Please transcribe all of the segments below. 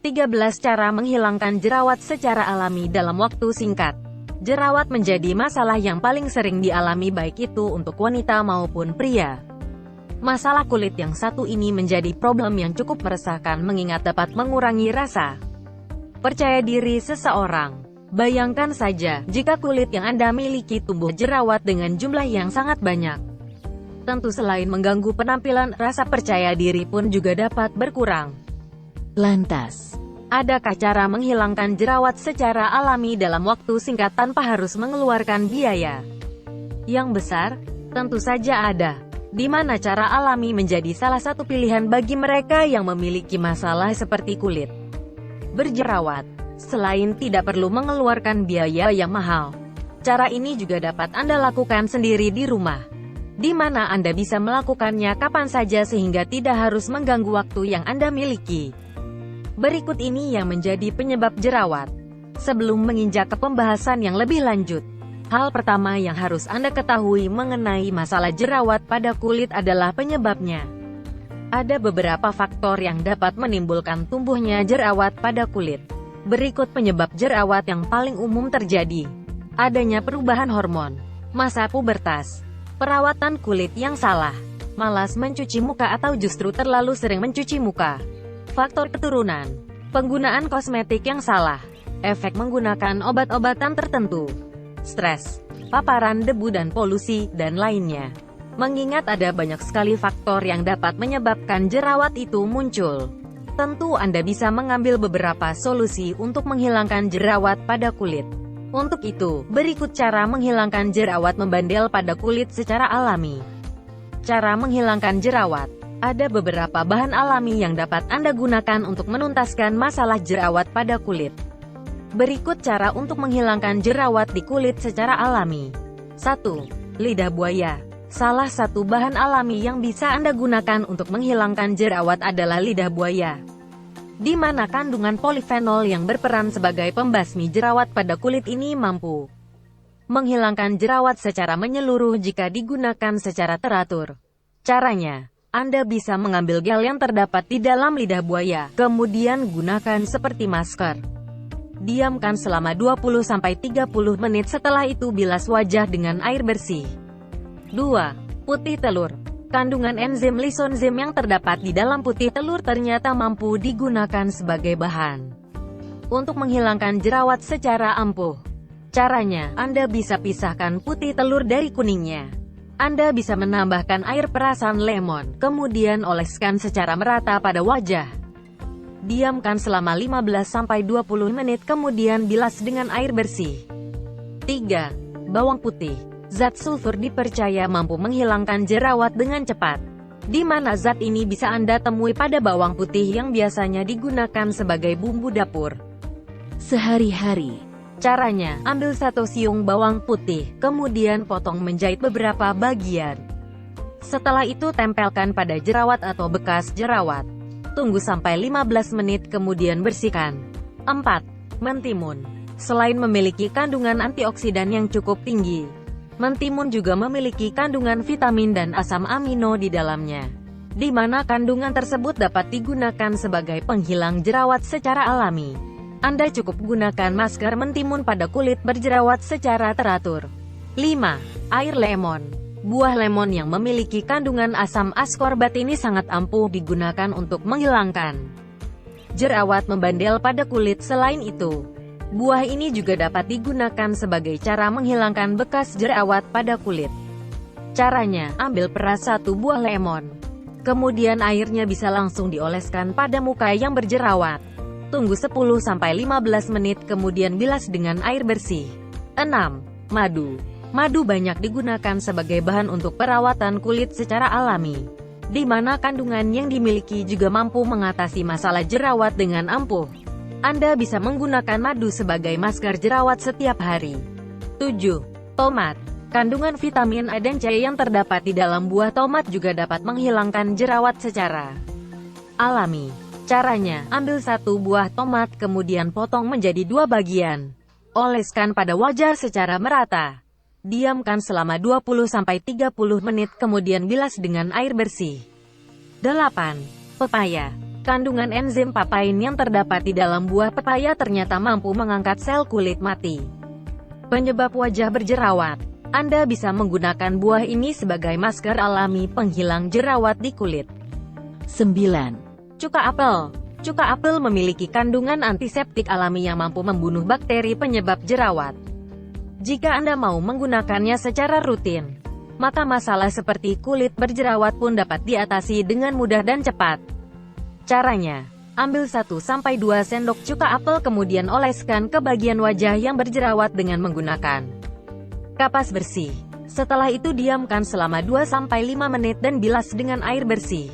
13 cara menghilangkan jerawat secara alami dalam waktu singkat. Jerawat menjadi masalah yang paling sering dialami baik itu untuk wanita maupun pria. Masalah kulit yang satu ini menjadi problem yang cukup meresahkan mengingat dapat mengurangi rasa percaya diri seseorang. Bayangkan saja, jika kulit yang Anda miliki tumbuh jerawat dengan jumlah yang sangat banyak. Tentu selain mengganggu penampilan, rasa percaya diri pun juga dapat berkurang. Lantas, adakah cara menghilangkan jerawat secara alami dalam waktu singkat tanpa harus mengeluarkan biaya yang besar? Tentu saja ada. Di mana cara alami menjadi salah satu pilihan bagi mereka yang memiliki masalah seperti kulit berjerawat. Selain tidak perlu mengeluarkan biaya yang mahal, cara ini juga dapat Anda lakukan sendiri di rumah, di mana Anda bisa melakukannya kapan saja sehingga tidak harus mengganggu waktu yang Anda miliki. Berikut ini yang menjadi penyebab jerawat. Sebelum menginjak ke pembahasan yang lebih lanjut, hal pertama yang harus Anda ketahui mengenai masalah jerawat pada kulit adalah penyebabnya. Ada beberapa faktor yang dapat menimbulkan tumbuhnya jerawat pada kulit. Berikut penyebab jerawat yang paling umum terjadi. Adanya perubahan hormon, masa pubertas, perawatan kulit yang salah, malas mencuci muka atau justru terlalu sering mencuci muka, faktor keturunan, penggunaan kosmetik yang salah, efek menggunakan obat-obatan tertentu, stres, paparan debu dan polusi, dan lainnya. Mengingat ada banyak sekali faktor yang dapat menyebabkan jerawat itu muncul, tentu Anda bisa mengambil beberapa solusi untuk menghilangkan jerawat pada kulit. Untuk itu, berikut cara menghilangkan jerawat membandel pada kulit secara alami. Cara menghilangkan jerawat. Ada beberapa bahan alami yang dapat Anda gunakan untuk menuntaskan masalah jerawat pada kulit. Berikut cara untuk menghilangkan jerawat di kulit secara alami. 1. Lidah buaya. Salah satu bahan alami yang bisa Anda gunakan untuk menghilangkan jerawat adalah lidah buaya, di mana kandungan polifenol yang berperan sebagai pembasmi jerawat pada kulit ini mampu menghilangkan jerawat secara menyeluruh jika digunakan secara teratur. Caranya, Anda bisa mengambil gel yang terdapat di dalam lidah buaya, kemudian gunakan seperti masker. Diamkan selama 20-30 menit, setelah itu bilas wajah dengan air bersih. 2. Putih telur. Kandungan enzim lisonzim yang terdapat di dalam putih telur ternyata mampu digunakan sebagai bahan untuk menghilangkan jerawat secara ampuh. Caranya, Anda bisa pisahkan putih telur dari kuningnya. Anda bisa menambahkan air perasan lemon, kemudian oleskan secara merata pada wajah. Diamkan selama 15-20 menit, kemudian bilas dengan air bersih. 3. Bawang putih. Zat sulfur dipercaya mampu menghilangkan jerawat dengan cepat, di mana zat ini bisa Anda temui pada bawang putih yang biasanya digunakan sebagai bumbu dapur sehari-hari. Caranya, ambil 1 siung bawang putih, kemudian potong menjahit beberapa bagian. Setelah itu tempelkan pada jerawat atau bekas jerawat. Tunggu sampai 15 menit kemudian bersihkan. 4. Mentimun. Selain memiliki kandungan antioksidan yang cukup tinggi, mentimun juga memiliki kandungan vitamin dan asam amino di dalamnya, di mana kandungan tersebut dapat digunakan sebagai penghilang jerawat secara alami. Anda cukup gunakan masker mentimun pada kulit berjerawat secara teratur. 5. Air lemon. Buah lemon yang memiliki kandungan asam askorbat ini sangat ampuh digunakan untuk menghilangkan jerawat membandel pada kulit. Selain itu, buah ini juga dapat digunakan sebagai cara menghilangkan bekas jerawat pada kulit. Caranya, ambil peras 1 buah lemon, kemudian airnya bisa langsung dioleskan pada muka yang berjerawat. Tunggu 10-15 menit kemudian bilas dengan air bersih. 6. Madu. Madu banyak digunakan sebagai bahan untuk perawatan kulit secara alami, di mana kandungan yang dimiliki juga mampu mengatasi masalah jerawat dengan ampuh. Anda bisa menggunakan madu sebagai masker jerawat setiap hari. 7. Tomat. Kandungan vitamin A dan C yang terdapat di dalam buah tomat juga dapat menghilangkan jerawat secara alami. Caranya, ambil 1 buah tomat kemudian potong menjadi 2 bagian. Oleskan pada wajah secara merata. Diamkan selama 20-30 menit kemudian bilas dengan air bersih. 8. Pepaya. Kandungan enzim papain yang terdapat di dalam buah pepaya ternyata mampu mengangkat sel kulit mati. Penyebab wajah berjerawat. Anda bisa menggunakan buah ini sebagai masker alami penghilang jerawat di kulit. 9. Cuka apel. Cuka apel memiliki kandungan antiseptik alami yang mampu membunuh bakteri penyebab jerawat. Jika Anda mau menggunakannya secara rutin, maka masalah seperti kulit berjerawat pun dapat diatasi dengan mudah dan cepat. Caranya, ambil 1-2 sendok cuka apel kemudian oleskan ke bagian wajah yang berjerawat dengan menggunakan kapas bersih. Setelah itu diamkan selama 2-5 menit dan bilas dengan air bersih.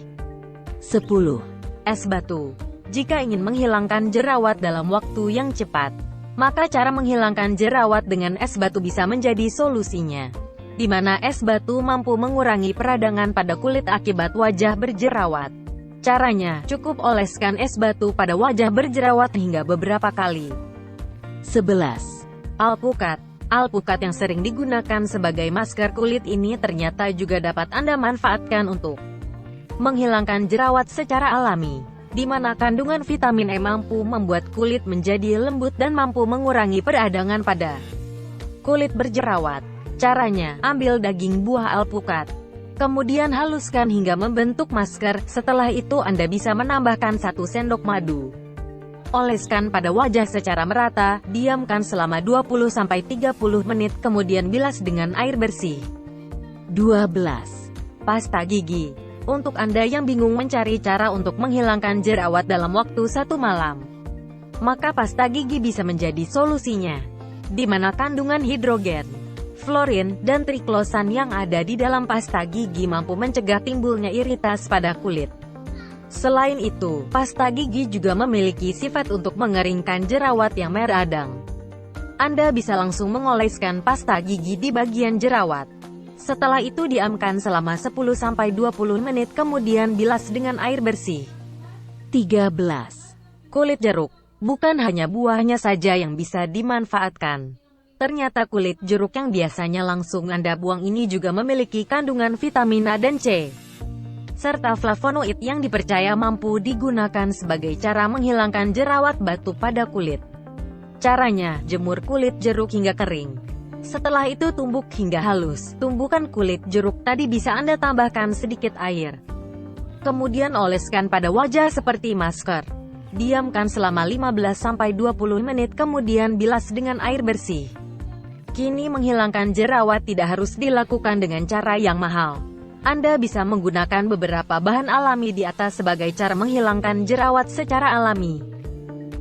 10. Es batu. Jika ingin menghilangkan jerawat dalam waktu yang cepat, maka cara menghilangkan jerawat dengan es batu bisa menjadi solusinya, di mana es batu mampu mengurangi peradangan pada kulit akibat wajah berjerawat. Caranya, cukup oleskan es batu pada wajah berjerawat hingga beberapa kali. 11. Alpukat. Alpukat yang sering digunakan sebagai masker kulit ini ternyata juga dapat Anda manfaatkan untuk menghilangkan jerawat secara alami, di mana kandungan vitamin E mampu membuat kulit menjadi lembut dan mampu mengurangi peradangan pada kulit berjerawat. Caranya, ambil daging buah alpukat, kemudian haluskan hingga membentuk masker. Setelah itu Anda bisa menambahkan 1 sendok madu. Oleskan pada wajah secara merata, diamkan selama 20-30 menit kemudian bilas dengan air bersih. 12. Pasta gigi. Untuk Anda yang bingung mencari cara untuk menghilangkan jerawat dalam waktu 1 malam, maka pasta gigi bisa menjadi solusinya, di mana kandungan hidrogen, fluorin, dan triklosan yang ada di dalam pasta gigi mampu mencegah timbulnya iritas pada kulit. Selain itu, pasta gigi juga memiliki sifat untuk mengeringkan jerawat yang meradang. Anda bisa langsung mengoleskan pasta gigi di bagian jerawat. Setelah itu diamkan selama 10-20 menit kemudian bilas dengan air bersih. 13. Kulit jeruk. Bukan hanya buahnya saja yang bisa dimanfaatkan. Ternyata kulit jeruk yang biasanya langsung Anda buang ini juga memiliki kandungan vitamin A dan C, serta flavonoid yang dipercaya mampu digunakan sebagai cara menghilangkan jerawat batu pada kulit. Caranya, jemur kulit jeruk hingga kering. Setelah itu tumbuk hingga halus. Tumbukan kulit jeruk tadi bisa Anda tambahkan sedikit air. Kemudian oleskan pada wajah seperti masker. Diamkan selama 15-20 menit kemudian bilas dengan air bersih. Kini menghilangkan jerawat tidak harus dilakukan dengan cara yang mahal. Anda bisa menggunakan beberapa bahan alami di atas sebagai cara menghilangkan jerawat secara alami,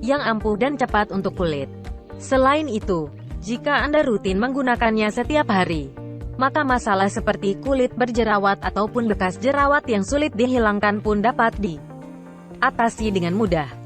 yang ampuh dan cepat untuk kulit. Selain itu, jika Anda rutin menggunakannya setiap hari, maka masalah seperti kulit berjerawat ataupun bekas jerawat yang sulit dihilangkan pun dapat diatasi dengan mudah.